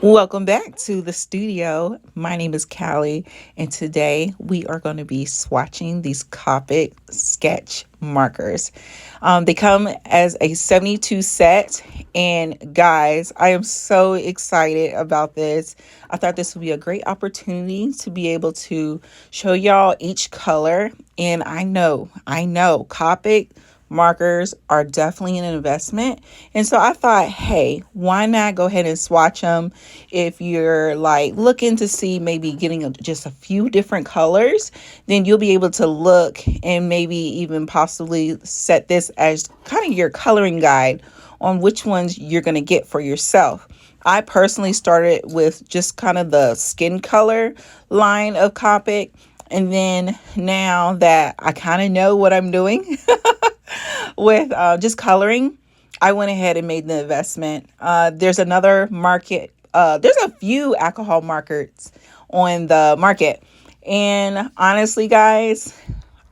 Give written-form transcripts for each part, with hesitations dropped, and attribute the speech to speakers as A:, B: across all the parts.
A: Welcome back to the studio. My name is Callie, and today we are going to be swatching these Copic Sketch Markers. They come as a 72 set, and guys, I am so excited about this. I thought this would be a great opportunity to be able to show y'all each color, and I know, Copic markers are definitely an investment. And so I thought, hey, why not go ahead and swatch them if you're like looking to see maybe getting just a few different colors, then you'll be able to look and maybe even possibly set this as kind of your coloring guide on which ones you're going to get for yourself. I personally started with just kind of the skin color line of Copic. And then now that I kind of know what I'm doing, with just coloring, I went ahead and made the investment. There's another market. There's a few alcohol markers on the market. And honestly, guys,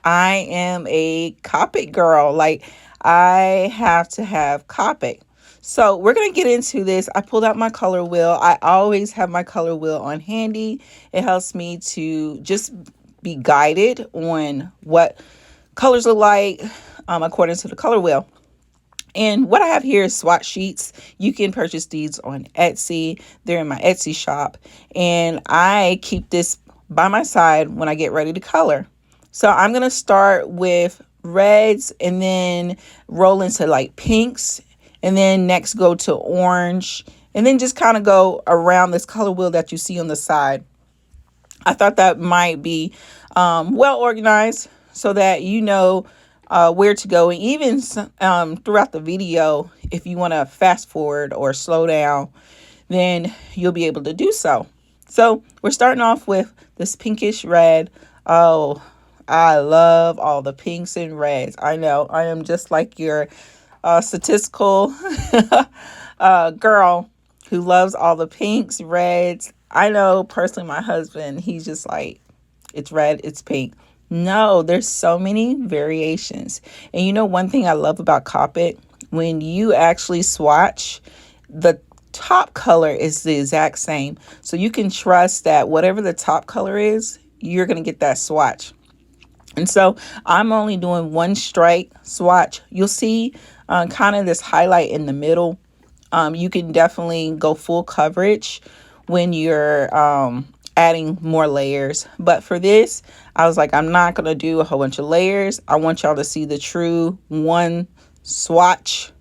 A: I am a Copic girl. Like, I have to have Copic. So we're going to get into this. I pulled out my color wheel. I always have my color wheel on handy. It helps me to just be guided on what colors look like according to the color wheel. And what I have here is swatch sheets. You can purchase these on Etsy. They're in my Etsy shop. And I keep this by my side when I get ready to color. So I'm going to start with reds and then roll into like pinks. And then next go to orange. And then just kind of go around this color wheel that you see on the side. I thought that might be well organized so that you know where to go. And even throughout the video, if you want to fast forward or slow down, then you'll be able to do so. So we're starting off with this pinkish red. Oh, I love all the pinks and reds. I know I am just like your statistical girl who loves all the pinks, reds. I know personally my husband, he's just like, it's red, it's pink. No, there's so many variations. And you know, one thing I love about Copic, when you actually swatch, the top color is the exact same. So you can trust that whatever the top color is, you're going to get that swatch. And so I'm only doing one strike swatch. You'll see kind of this highlight in the middle. You can definitely go full coverage when you're adding more layers. But for this, I was like, I'm not going to do a whole bunch of layers. I want y'all to see the true one swatch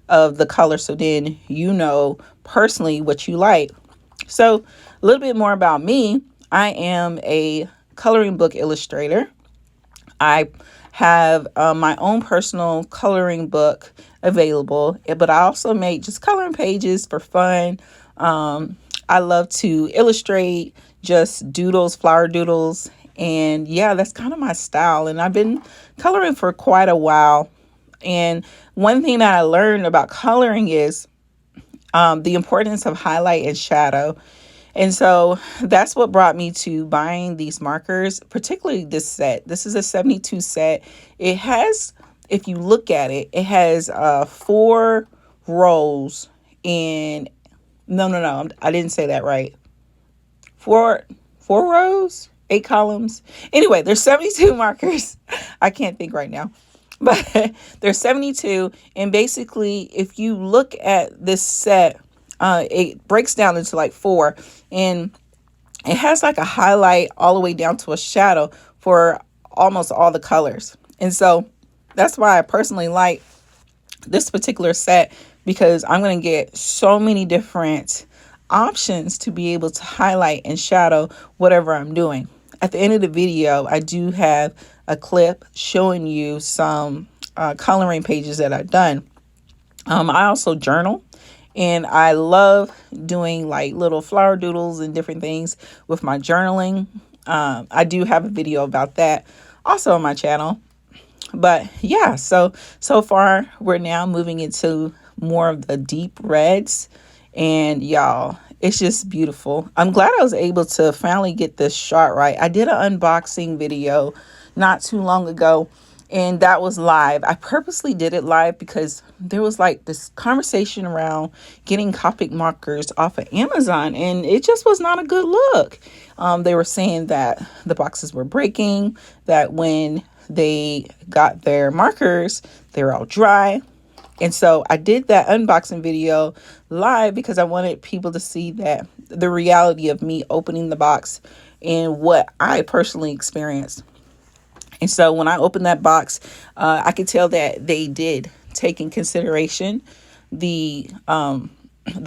A: of the color. So then you know personally what you like. So a little bit more about me. I am a coloring book illustrator. I have my own personal coloring book available, but I also make just coloring pages for fun. I love to illustrate just doodles, flower doodles. And yeah, that's kind of my style. And I've been coloring for quite a while. And one thing that I learned about coloring is the importance of highlight and shadow. And so that's what brought me to buying these markers, particularly this set. This is a 72 set. It has, if you look at it, it has 4 rows in, no, I didn't say that right. Four rows, 8 columns. Anyway, there's 72 markers. I can't think right now. But there's 72. And basically, if you look at this set, it breaks down into like 4. And it has like a highlight all the way down to a shadow for almost all the colors. And so that's why I personally like this particular set, because I'm going to get so many different options to be able to highlight and shadow whatever I'm doing. At the end of the video, I do have a clip showing you some coloring pages that I've done. I also journal, and I love doing like little flower doodles and different things with my journaling. I do have a video about that also on my channel. But yeah, so far we're now moving into more of the deep reds. And y'all, it's just beautiful. I'm glad I was able to finally get this shot right. I did an unboxing video not too long ago, And that was live. I purposely did it live because there was like this conversation around getting Copic markers off of Amazon, and it just was not a good look. They were saying that the boxes were breaking, that when they got their markers, they were all dry. And so I did that unboxing video live because I wanted people to see that the reality of me opening the box and what I personally experienced. And so when I opened that box, I could tell that they did take in consideration the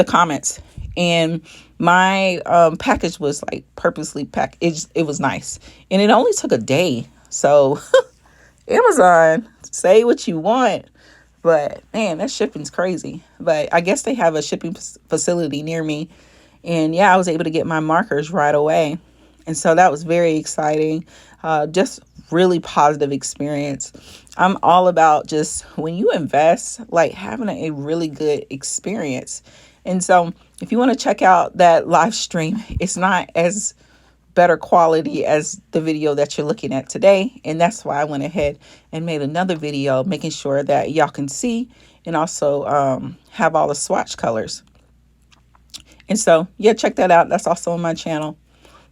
A: comments, and my package was like purposely packed. It was nice, and it only took a day. So Amazon, say what you want, but man, that shipping's crazy. But I guess they have a shipping facility near me, and yeah, I was able to get my markers right away. And so that was very exciting. Just really positive experience. I'm all about just when you invest, like having a really good experience. And so if you want to check out that live stream, it's not as better quality as the video that you're looking at today. And that's why I went ahead and made another video, making sure that y'all can see and also have all the swatch colors. And so, yeah, check that out. That's also on my channel.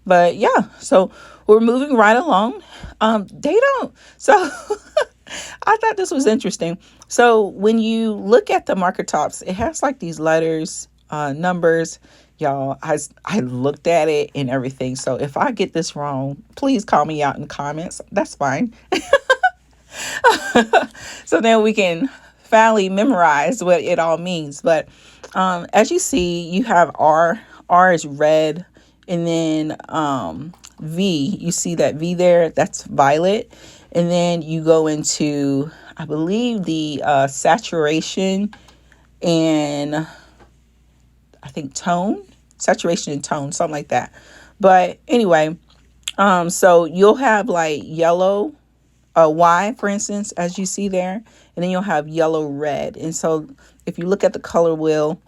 A: But yeah, so we're moving right along. They don't. So I thought this was interesting. So when you look at the marker tops, it has like these letters, numbers. Y'all, I looked at it and everything. So if I get this wrong, please call me out in the comments. That's fine. So then we can finally memorize what it all means. But as you see, you have R. R is red. And then V, you see that V there, that's violet. And then you go into, I believe, the saturation and I think tone, saturation and tone, something like that. But anyway, so you'll have like yellow, Y, for instance, as you see there, and then you'll have yellow, red. And so if you look at the color wheel,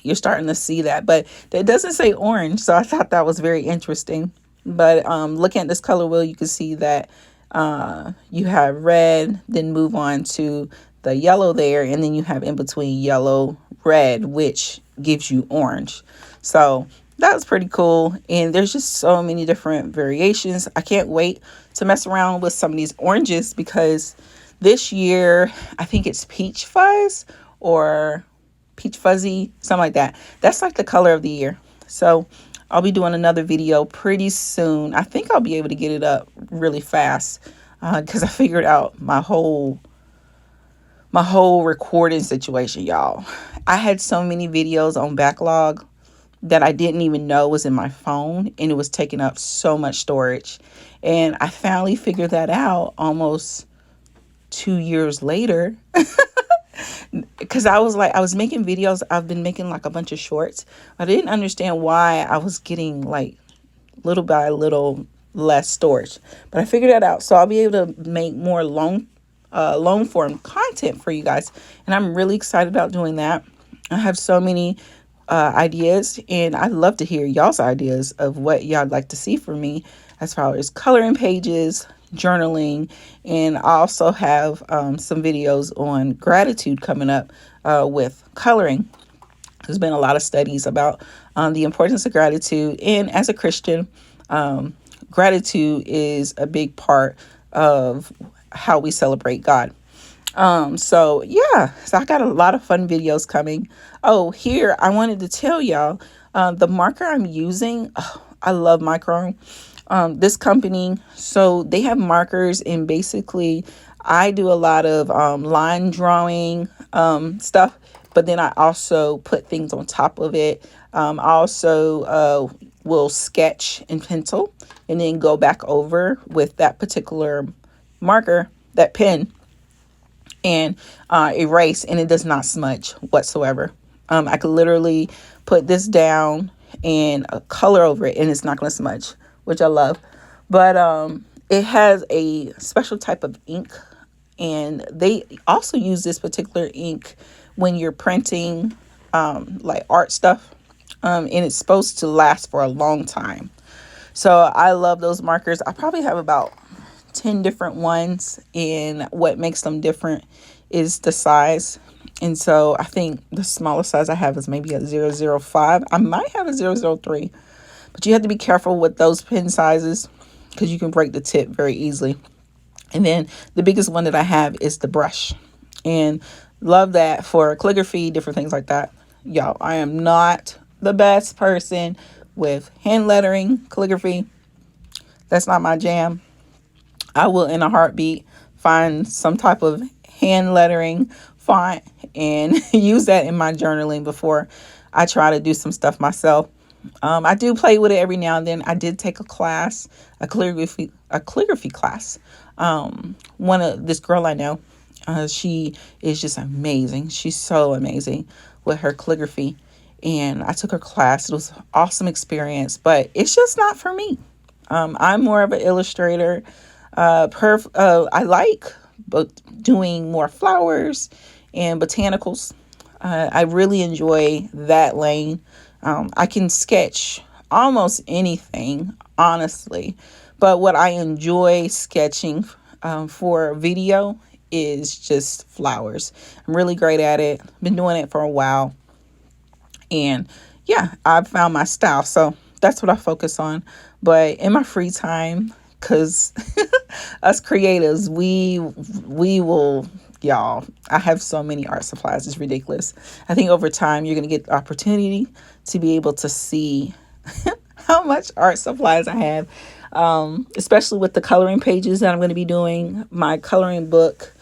A: you're starting to see that, but it doesn't say orange. So I thought that was very interesting. But looking at this color wheel, you can see that you have red, then move on to the yellow there, and then you have in between yellow, red, which gives you orange. So that was pretty cool. And there's just so many different variations. I can't wait to mess around with some of these oranges because this year, I think it's peach fuzz or peach fuzzy, something like that. That's like the color of the year. So I'll be doing another video pretty soon. I think I'll be able to get it up really fast because I figured out my whole recording situation, y'all. I had so many videos on backlog that I didn't even know was in my phone, and it was taking up so much storage. And I finally figured that out almost 2 years later. Because I was making videos. I've been making like a bunch of shorts. I didn't understand why I was getting like little by little less storage, but I figured that out. So I'll be able to make more long form content for you guys, and I'm really excited about doing that. I have so many ideas, and I'd love to hear y'all's ideas of what y'all'd like to see from me as far as coloring pages, journaling, and I also have some videos on gratitude coming up with coloring. There's been a lot of studies about the importance of gratitude, and as a Christian, gratitude is a big part of how we celebrate God. So yeah, so I got a lot of fun videos coming. Oh, here, I wanted to tell y'all, the marker I'm using, I love Micron. This company, so they have markers, and basically I do a lot of line drawing stuff, but then I also put things on top of it. I also will sketch in pencil and then go back over with that particular marker, that pen, and erase, and it does not smudge whatsoever. I could literally put this down and color over it, and it's not going to smudge, which I love. But it has a special type of ink, and they also use this particular ink when you're printing like art stuff, and it's supposed to last for a long time. So I love those markers. I probably have about 10 different ones, and what makes them different is the size. And so I think the smallest size I have is maybe a 005. I might have a 003, but you have to be careful with those pen sizes because you can break the tip very easily. And then the biggest one that I have is the brush, and love that for calligraphy, different things like that. Y'all, I am not the best person with hand lettering, calligraphy. That's not my jam. I will in a heartbeat find some type of hand lettering font and use that in my journaling before I try to do some stuff myself. I do play with it every now and then. I did take a class, a calligraphy class. One of this girl I know, she is just amazing. She's so amazing with her calligraphy, and I took her class. It was an awesome experience, but it's just not for me. I'm more of an illustrator. I like doing more flowers and botanicals. I really enjoy that lane. I can sketch almost anything, honestly. But what I enjoy sketching for video is just flowers. I'm really great at it. Been doing it for a while. And yeah, I've found my style. So that's what I focus on. But in my free time, because us creatives, we will, y'all, I have so many art supplies. It's ridiculous. I think over time, you're going to get the opportunity to be able to see how much art supplies I have, especially with the coloring pages that I'm going to be doing, my coloring book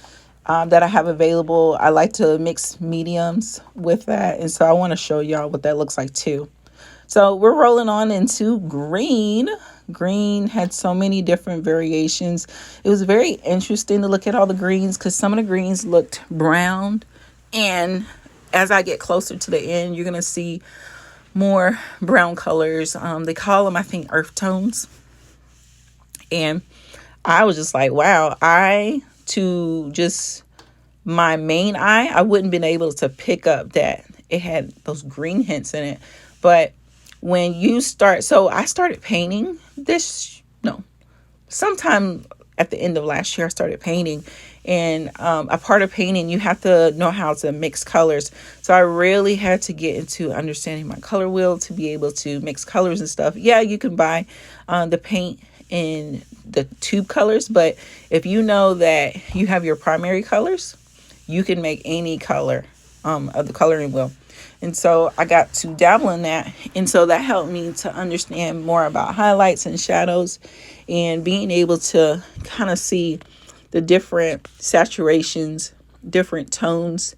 A: that I have available. I like to mix mediums with that. And so I want to show y'all what that looks like too. So we're rolling on into green. Green had so many different variations. It was very interesting to look at all the greens because some of the greens looked brown. And as I get closer to the end, you're going to see more brown colors. They call them, I think, earth tones. And I was just like, wow, my main eye, I wouldn't been able to pick up that it had those green hints in it. But when you start, so I started painting sometime at the end of last year, I started painting. And a part of painting, you have to know how to mix colors. So I really had to get into understanding my color wheel to be able to mix colors and stuff. Yeah, you can buy the paint in the tube colors, but if you know that you have your primary colors, you can make any color of the coloring wheel. And so I got to dabble in that. And so that helped me to understand more about highlights and shadows and being able to kind of see the different saturations, different tones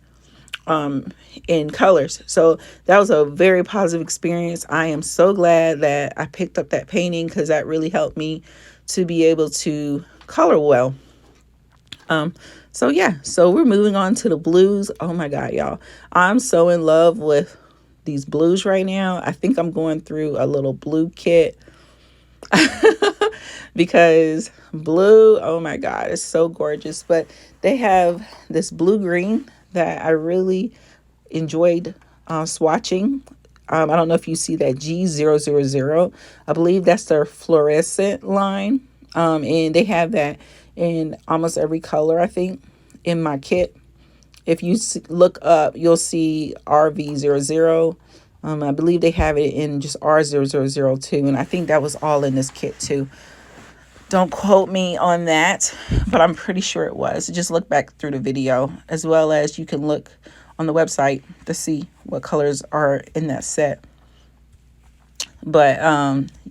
A: in colors. So that was a very positive experience. I am so glad that I picked up that painting because that really helped me to be able to color well. So yeah, so we're moving on to the blues. Oh my God, y'all. I'm so in love with these blues right now. I think I'm going through a little blue kit because blue, oh my God, it's so gorgeous. But they have this blue green that I really enjoyed swatching. I don't know if you see that G000. I believe that's their fluorescent line. And they have that in almost every color, I think, in my kit. If you look up, you'll see RV00. I believe they have it in just R0002. And I think that was all in this kit too. Don't quote me on that, but I'm pretty sure it was. Just look back through the video, as well as you can look on the website to see what colors are in that set. But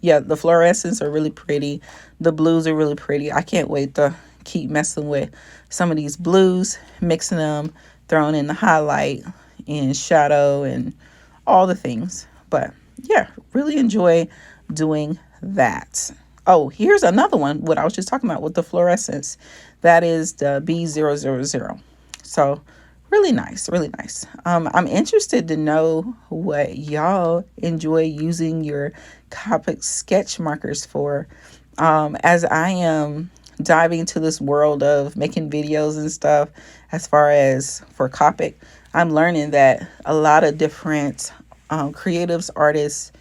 A: yeah, the fluorescents are really pretty. The blues are really pretty. I can't wait to keep messing with some of these blues, mixing them, throwing in the highlight and shadow and all the things. But yeah, really enjoy doing that. Oh, here's another one, what I was just talking about with the fluorescence. That is the B000. So really nice, really nice. I'm interested to know what y'all enjoy using your Copic sketch markers for. As I am diving into this world of making videos and stuff, as far as for Copic, I'm learning that a lot of different creatives, artists,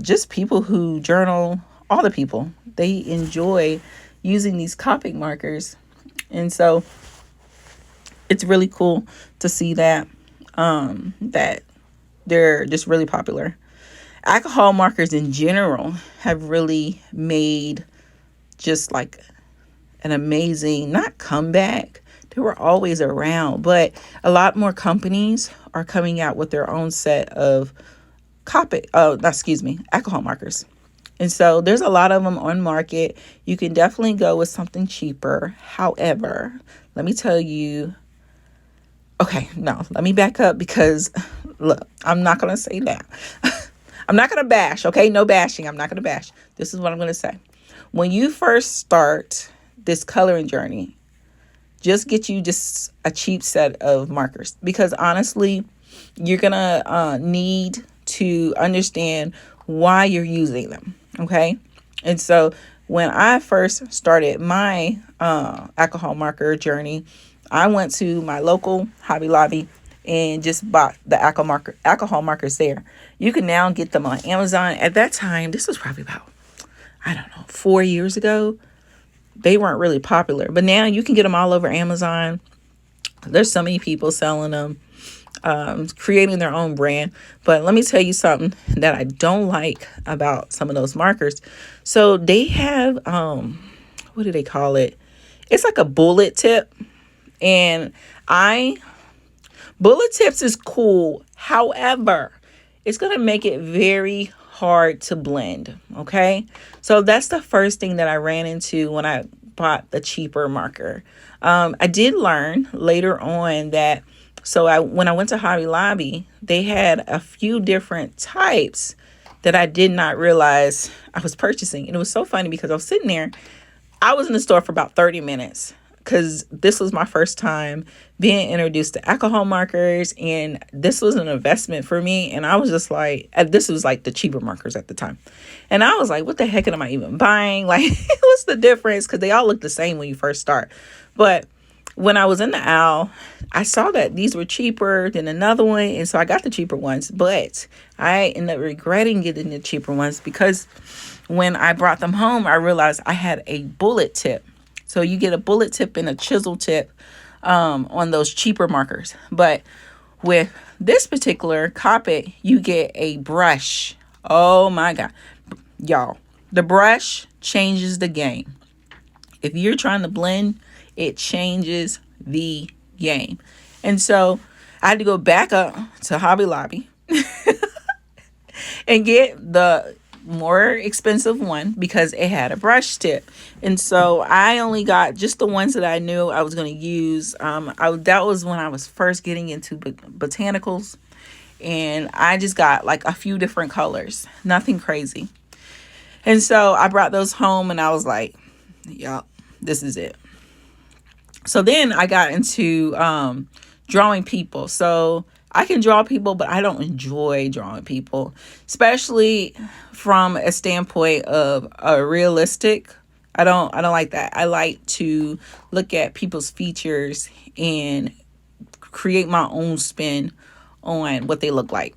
A: just people who journal, all the people, they enjoy using these Copic markers. And so it's really cool to see that that they're just really popular. Alcohol markers in general have really made just like an amazing, not comeback. They were always around, but a lot more companies are coming out with their own set of alcohol markers. And so there's a lot of them on market. You can definitely go with something cheaper. However, let me tell you, okay, no, let me back up because look, I'm not going to say that. I'm not going to bash, okay? No bashing. I'm not going to bash. This is what I'm going to say. When you first start this coloring journey, just get you just a cheap set of markers, because honestly, you're going to need to understand why you're using them, okay? And so when I first started my alcohol marker journey, I went to my local Hobby Lobby and just bought the alcohol markers there. You can now get them on Amazon. At that time, this was probably about, I don't know, 4 years ago. They weren't really popular, but now you can get them all over Amazon. There's so many people selling them, creating their own brand. But let me tell you something that I don't like about some of those markers. So they have, what do they call it? It's like a bullet tip. And bullet tips is cool. However, it's going to make it very hard to blend. Okay. So that's the first thing that I ran into when I bought the cheaper marker. I did learn later on that. So when I went to Hobby Lobby, they had a few different types that I did not realize I was purchasing. And it was so funny because I was sitting there. I was in the store for about 30 minutes. Because this was my first time being introduced to alcohol markers, and this was an investment for me. And I was just like, this was like the cheaper markers at the time. And I was like, what the heck am I even buying? Like, what's the difference? Because they all look the same when you first start. But when I was in the aisle, I saw that these were cheaper than another one. And so I got the cheaper ones. But I ended up regretting getting the cheaper ones because when I brought them home, I realized I had a bullet tip. So you get a bullet tip and a chisel tip on those cheaper markers. But with this particular Copic, you get a brush. Oh my God. Y'all, the brush changes the game. If you're trying to blend, it changes the game. And so I had to go back up to Hobby Lobby and get the more expensive one because it had a brush tip. And so I only got just the ones that I knew I was going to use. That was when I was first getting into botanicals, and I just got like a few different colors, nothing crazy. And so I brought those home and I was like, yup, this is it. So then I got into drawing people. So I can draw people, but I don't enjoy drawing people, especially from a standpoint of a realistic. I don't like that. I like to look at people's features and create my own spin on what they look like.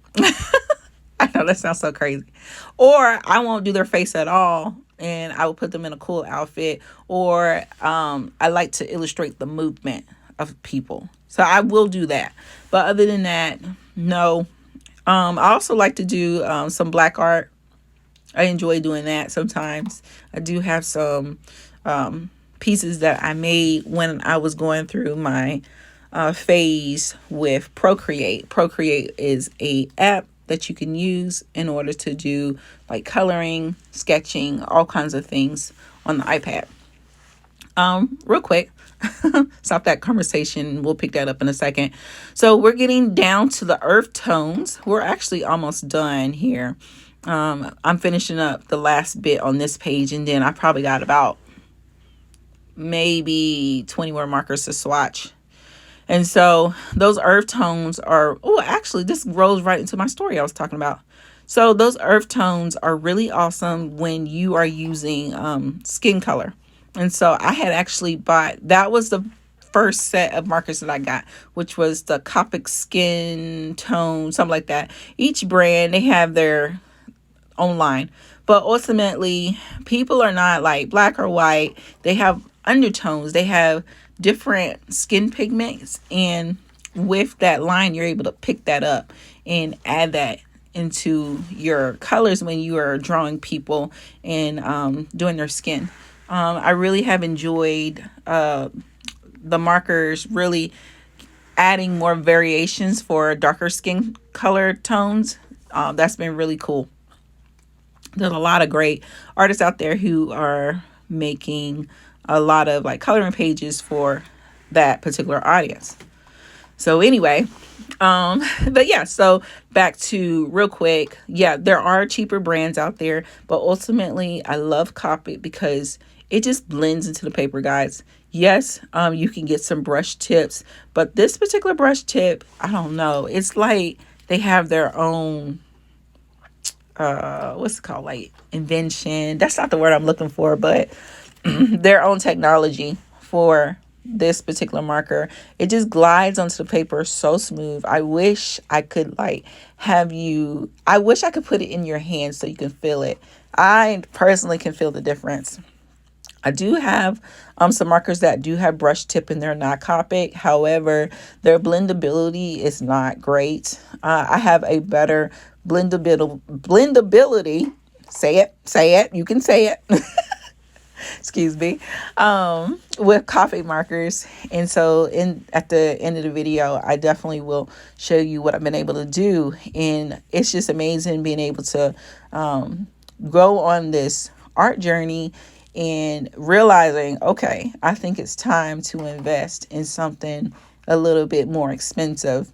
A: I know that sounds so crazy. Or I won't do their face at all, and I will put them in a cool outfit. Or I like to illustrate the movement of people. So I will do that. But other than that, no. I also like to do some black art. I enjoy doing that sometimes. I do have some pieces that I made when I was going through my phase with Procreate. Procreate is a app that you can use in order to do like coloring, sketching, all kinds of things on the iPad. Real quick, stop that conversation. We'll pick that up in a second. So we're getting down to the earth tones. We're actually almost done here. I'm finishing up the last bit on this page, and then I probably got about maybe 20 more markers to swatch. And so those earth tones are, actually this rolls right into my story I was talking about. So those earth tones are really awesome when you are using skin color. And so I had actually that was the first set of markers that I got, which was the Copic Skin Tone, something like that. Each brand, they have their own line. But ultimately, people are not like black or white. They have undertones. They have different skin pigments, and with that line, you're able to pick that up and add that into your colors when you are drawing people and doing their skin. I really have enjoyed the markers really adding more variations for darker skin color tones. That's been really cool. There's a lot of great artists out there who are making a lot of like coloring pages for that particular audience. So anyway, but yeah, so back to real quick. Yeah, there are cheaper brands out there, but ultimately I love Copic because it just blends into the paper, guys. Yes, you can get some brush tips, but this particular brush tip, I don't know. It's like they have their own what's it called, like invention. That's not the word I'm looking for, but their own technology for this particular marker. It just glides onto the paper so smooth. I wish I could like I wish I could put it in your hand so you can feel it. I personally can feel the difference. I do have some markers that do have brush tip and they're not Copic. However, their blendability is not great. I have a better blendability. Say it. You can say it. Excuse me. With Copic markers. And so at the end of the video, I definitely will show you what I've been able to do. And it's just amazing being able to go on this art journey and realizing, okay, I think it's time to invest in something a little bit more expensive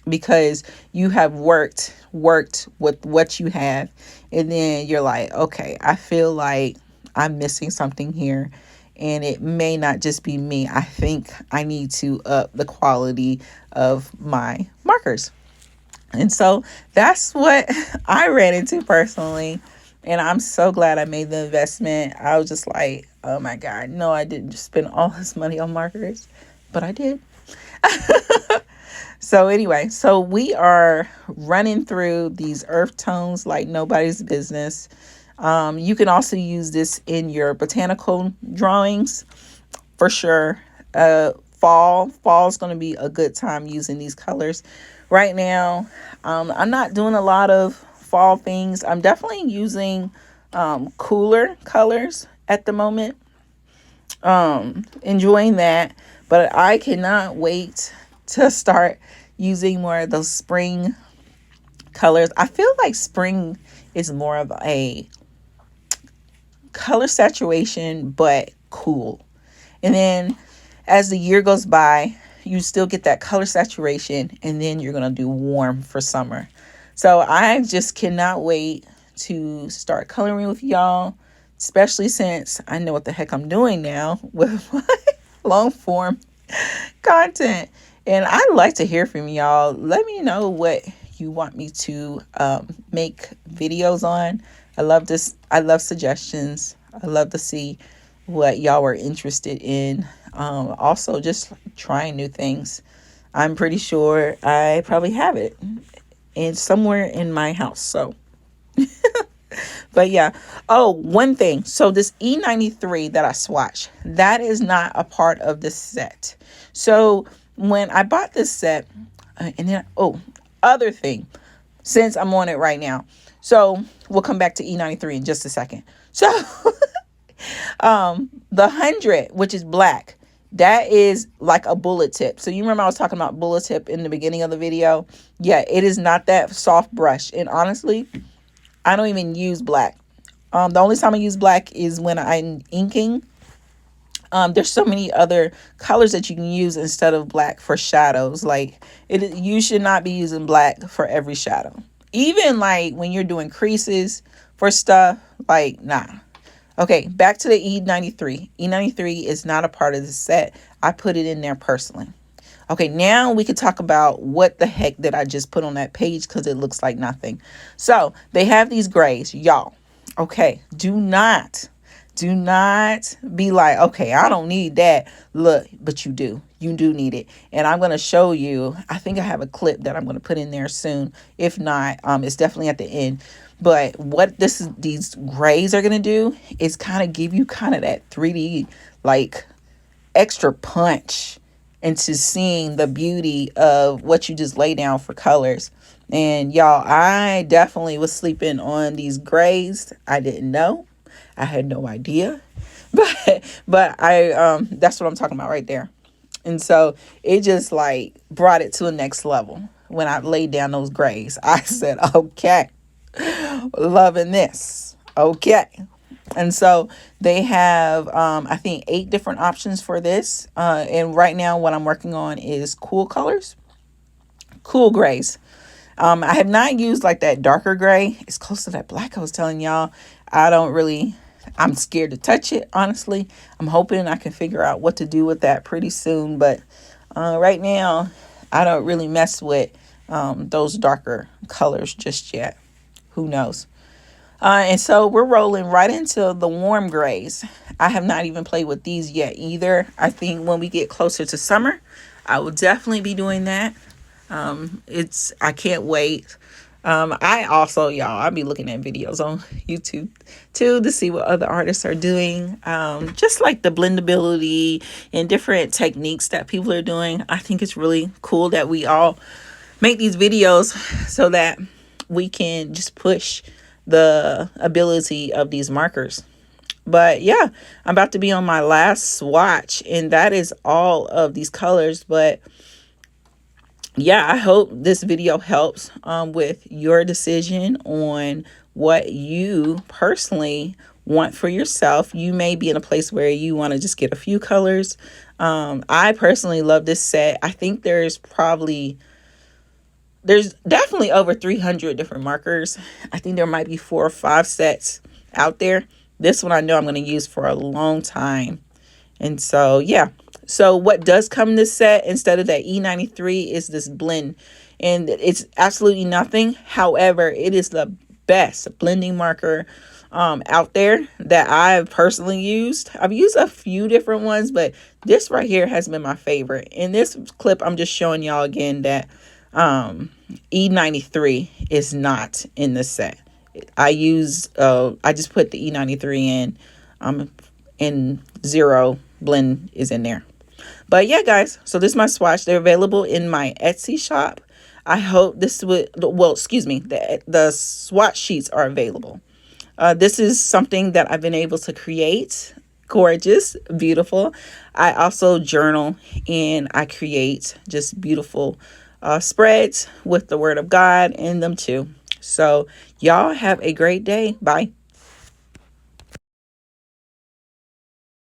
A: because you have worked with what you have. And then you're like, okay, I feel like I'm missing something here. And it may not just be me. I think I need to up the quality of my markers. And so that's what I ran into personally. And I'm so glad I made the investment. I was just like, oh my God, no, I didn't just spend all this money on markers, but I did. So anyway, so we are running through these earth tones like nobody's business. You can also use this in your botanical drawings for sure. Fall is going to be a good time using these colors. Right now, I'm not doing a lot of fall things. I'm definitely using cooler colors at the moment. Enjoying that, but I cannot wait to start using more of those spring colors. I feel like spring is more of a color saturation, but cool. And then as the year goes by, you still get that color saturation, and then you're going to do warm for summer. So I just cannot wait to start coloring with y'all, especially since I know what the heck I'm doing now with my long form content. And I'd like to hear from y'all. Let me know what you want me to make videos on. I love this. I love suggestions. I love to see what y'all are interested in. Also, just trying new things. I'm pretty sure I probably have it in somewhere in my house. So, but yeah. Oh, one thing. So this E93 that I swatch, that is not a part of this set. So when I bought this set, and then, other thing, since I'm on it right now. So we'll come back to E93 in just a second. So the 100, which is black, that is like a bullet tip. So you remember I was talking about bullet tip in the beginning of the video? Yeah, it is not that soft brush. And honestly, I don't even use black. The only time I use black is when I'm inking. There's so many other colors that you can use instead of black for shadows. Like you should not be using black for every shadow. Even like when you're doing creases for stuff, like nah. Okay, back to the E93. E93 is not a part of the set. I put it in there personally. Okay, now we can talk about what the heck did I just put on that page because it looks like nothing. So they have these grays, y'all. Okay, do not Do not be like, okay, I don't need that. Look, but you do. You do need it. And I'm going to show you. I think I have a clip that I'm going to put in there soon. If not, it's definitely at the end. But what these grays are going to do is kind of give you kind of that 3D, like, extra punch into seeing the beauty of what you just lay down for colors. And y'all, I definitely was sleeping on these grays. I didn't know. I had no idea. But I that's what I'm talking about right there. And so it just like brought it to a next level. When I laid down those grays, I said, okay, loving this. Okay. And so they have, I think, 8 different options for this. And right now what I'm working on is cool colors, cool grays. I have not used like that darker gray. It's close to that black I was telling y'all. I'm scared to touch it, honestly. I'm hoping I can figure out what to do with that pretty soon. But right now, I don't really mess with those darker colors just yet. Who knows? And so we're rolling right into the warm grays. I have not even played with these yet either. I think when we get closer to summer, I will definitely be doing that. I can't wait. I also, y'all, I'll be looking at videos on YouTube too to see what other artists are doing. Just like the blendability and different techniques that people are doing. I think it's really cool that we all make these videos so that we can just push the ability of these markers. But yeah, I'm about to be on my last swatch, and that is all of these colors. But yeah, I hope this video helps with your decision on what you personally want for yourself. You may be in a place where you want to just get a few colors. I personally love this set. I think there's definitely over 300 different markers. I think there might be 4 or 5 sets out there. This one I know I'm going to use for a long time. And so, yeah. So what does come in this set instead of that E93 is this blend. And it's absolutely nothing. However, it is the best blending marker out there that I've personally used. I've used a few different ones, but this right here has been my favorite. In this clip, I'm just showing y'all again that E93 is not in the set. I just put the E93 in, and 0 blend is in there. But yeah, guys, so this is my swatch. They're available in my Etsy shop. I hope the swatch sheets are available. This is something that I've been able to create. Gorgeous, beautiful. I also journal and I create just beautiful spreads with the word of God in them too. So y'all have a great day. Bye.